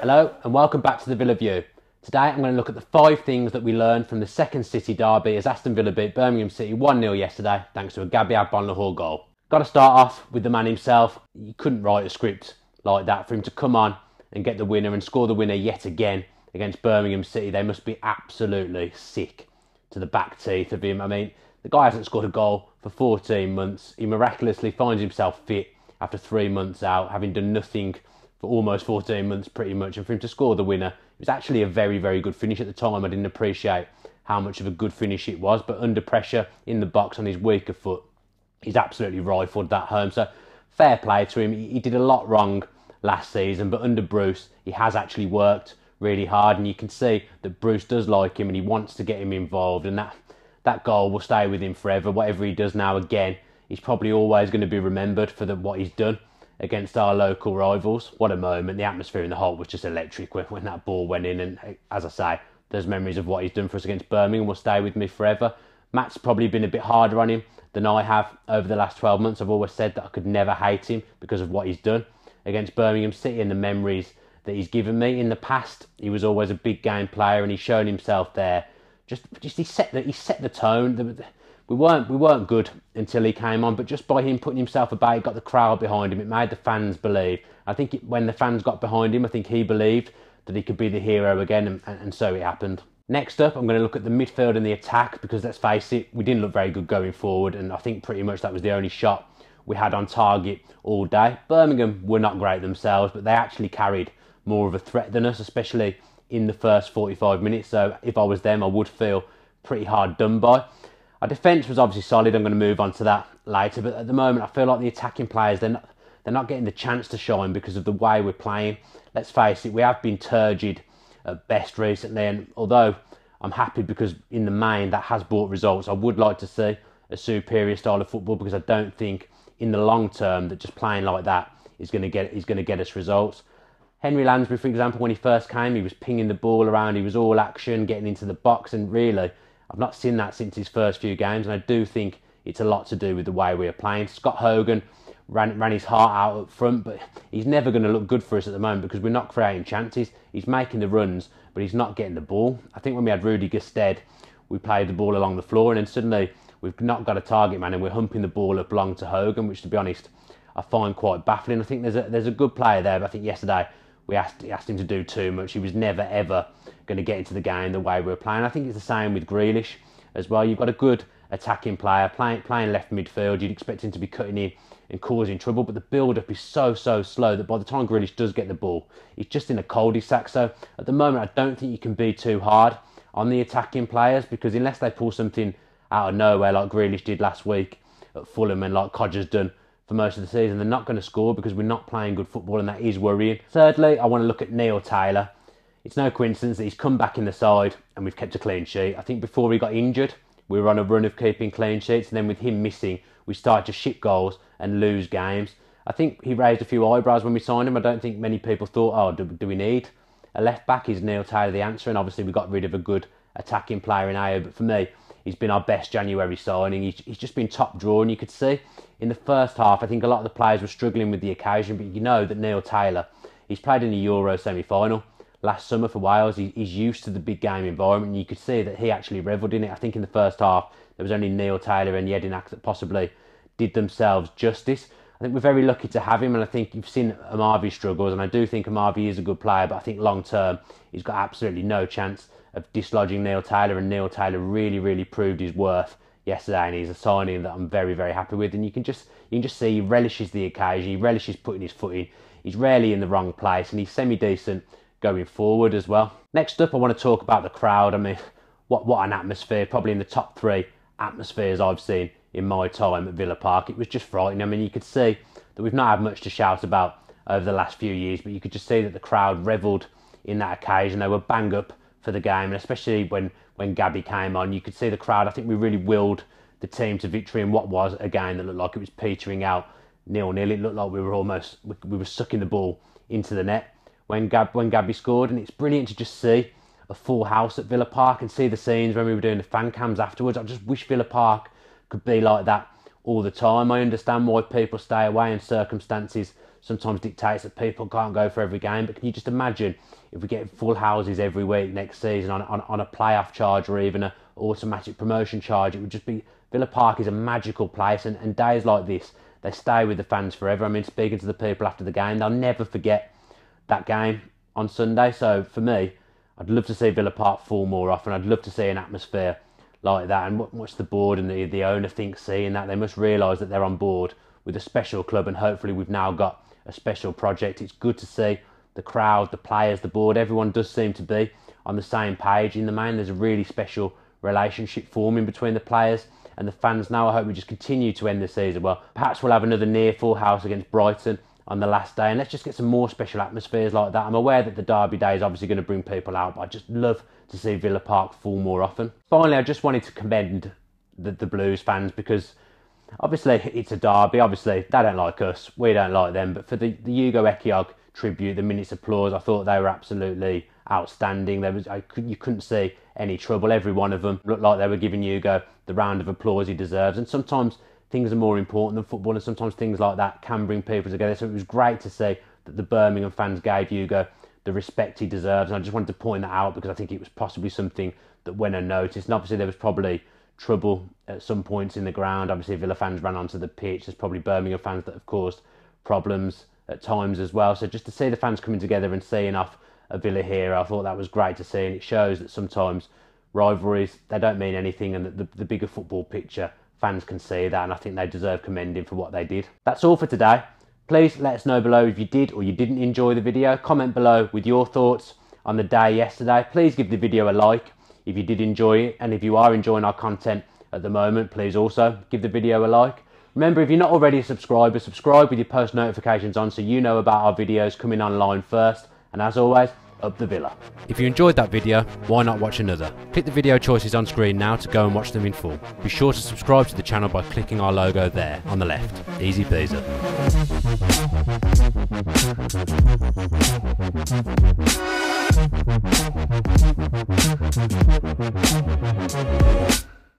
Hello and welcome back to the Villa View. Today I'm going to look at the 5 things that we learned from the second City derby as Aston Villa beat Birmingham City 1-0 yesterday thanks to a Gabby Agbonlahor goal. Got to start off with the man himself. You couldn't write a script like that for him to come on and get the winner and score the winner yet again against Birmingham City. They must be absolutely sick to the back teeth of him. I mean, the guy hasn't scored a goal for 14 months. He miraculously finds himself fit after 3 months out, having done nothing for almost 14 months pretty much, and for him to score the winner, it was actually a very, very good finish at the time. I didn't appreciate how much of a good finish it was, but under pressure in the box on his weaker foot, he's absolutely rifled that home. So fair play to him. He did a lot wrong last season, but under Bruce, he has actually worked really hard, and you can see that Bruce does like him and he wants to get him involved, and that goal will stay with him forever. Whatever he does now, again, he's probably always going to be remembered for what he's done against our local rivals. What a moment. The atmosphere in the Holt was just electric when that ball went in, and as I say, those memories of what he's done for us against Birmingham will stay with me forever. Matt's probably been a bit harder on him than I have over the last 12 months. I've always said that I could never hate him because of what he's done against Birmingham City and the memories that he's given me. In the past, he was always a big game player and he's shown himself there. Just he set the tone. We weren't good until he came on, but just by him putting himself about, he got the crowd behind him. It made the fans believe. I think when the fans got behind him, I think he believed that he could be the hero again, and so it happened. Next up, I'm going to look at the midfield and the attack, because let's face it, we didn't look very good going forward, and I think pretty much that was the only shot we had on target all day. Birmingham were not great themselves, but they actually carried more of a threat than us, especially in the first 45 minutes. So if I was them, I would feel pretty hard done by. Our defence was obviously solid. I'm going to move on to that later, but at the moment I feel like the attacking players, they're not getting the chance to shine because of the way we're playing. Let's face it, we have been turgid at best recently, and although I'm happy because in the main that has brought results, I would like to see a superior style of football, because I don't think in the long term that just playing like that is going to get us results. Henry Lansbury, for example, when he first came, he was pinging the ball around, he was all action, getting into the box, and really I've not seen that since his first few games, and I do think it's a lot to do with the way we are playing. Scott Hogan ran his heart out up front, but he's never going to look good for us at the moment because we're not creating chances. He's making the runs, but he's not getting the ball. I think when we had Rudy Gestede, we played the ball along the floor, and then suddenly we've not got a target man and we're humping the ball up long to Hogan, which, to be honest, I find quite baffling. I think there's a good player there, but I think yesterday we asked him to do too much. He was never, ever going to get into the game the way we were playing. I think it's the same with Grealish as well. You've got a good attacking player playing left midfield. You'd expect him to be cutting in and causing trouble, but the build-up is so slow that by the time Grealish does get the ball, he's just in a cul-de-sac. So at the moment, I don't think you can be too hard on the attacking players, because unless they pull something out of nowhere like Grealish did last week at Fulham and like Codger's done for most of the season, they're not going to score because we're not playing good football, and that is worrying. Thirdly, I want to look at Neil Taylor. It's no coincidence that he's come back in the side and we've kept a clean sheet. I think before he got injured, we were on a run of keeping clean sheets, and then with him missing, we started to ship goals and lose games. I think he raised a few eyebrows when we signed him. I don't think many people thought, oh, do we need a left back? Is Neil Taylor the answer? And obviously we got rid of a good attacking player in Ayo, but for me, he's been our best January signing. He's just been top draw, and you could see in the first half, I think a lot of the players were struggling with the occasion, but you know that Neil Taylor, he's played in the Euro semi-final last summer for Wales. He's used to the big game environment, and you could see that he actually revelled in it. I think in the first half, there was only Neil Taylor and Jedinak that possibly did themselves justice. I think we're very lucky to have him, and I think you've seen Amavi struggles, and I do think Amavi is a good player, but I think long term, he's got absolutely no chance of dislodging Neil Taylor, and Neil Taylor really proved his worth yesterday, and he's a signing that I'm very happy with. And you can just see he relishes the occasion, he relishes putting his foot in, he's rarely in the wrong place, and he's semi-decent going forward as well. Next up, I want to talk about the crowd. I mean, what an atmosphere, probably in the top 3 atmospheres I've seen in my time at Villa Park. It was just frightening. I mean, you could see that we've not had much to shout about over the last few years, but you could just see that the crowd revelled in that occasion. They were bang up for the game, and especially when Gabby came on, you could see the crowd. I think we really willed the team to victory in what was a game that looked like it was petering out 0-0. It looked like we were sucking the ball into the net when Gabby scored, and it's brilliant to just see a full house at Villa Park and see the scenes when we were doing the fan cams afterwards. I just wish Villa Park could be like that all the time. I understand why people stay away, and circumstances sometimes dictates that people can't go for every game, but can you just imagine if we get full houses every week next season on a playoff charge or even an automatic promotion charge, it would just be... Villa Park is a magical place, and days like this, they stay with the fans forever. I mean, speaking to the people after the game, they'll never forget that game on Sunday. So for me, I'd love to see Villa Park full more often. I'd love to see an atmosphere like that. And what's the board and the owner think seeing that? They must realise that they're on board with a special club, and hopefully we've now got a special project. It's good to see the crowd, the players, the board, everyone does seem to be on the same page in the main. There's a really special relationship forming between the players and the fans now. I hope we just continue to end the season well. Perhaps we'll have another near full house against Brighton on the last day, and let's just get some more special atmospheres like that. I'm aware that the Derby day is obviously going to bring people out, but I just love to see Villa Park full more often. Finally, I just wanted to commend the Blues fans, because obviously it's a derby. Obviously they don't like us, we don't like them, but for the Hugo Ekiog tribute, the minute's applause, I thought they were absolutely outstanding. You couldn't see any trouble. Every one of them looked like they were giving Hugo the round of applause he deserves. And sometimes things are more important than football, and sometimes things like that can bring people together. So it was great to see that the Birmingham fans gave Hugo the respect he deserves, and I just wanted to point that out because I think it was possibly something that went unnoticed. And obviously there was probably trouble at some points in the ground. Obviously Villa fans ran onto the pitch. There's probably Birmingham fans that have caused problems at times as well. So just to see the fans coming together and seeing off a Villa hero, I thought that was great to see, and it shows that sometimes rivalries, they don't mean anything, and that the bigger football picture, fans can see that, and I think they deserve commending for what they did. That's all for today. Please let us know below if you did or you didn't enjoy the video. Comment below with your thoughts on the day yesterday. Please give the video a like if you did enjoy it, and if you are enjoying our content at the moment, please also give the video a like. Remember, if you're not already a subscriber, subscribe with your post notifications on so you know about our videos coming online first. And as always, up the Villa. If you enjoyed that video, why not watch another? Click the video choices on screen now to go and watch them in full. Be sure to subscribe to the channel by clicking our logo there on the left. Easy peasy.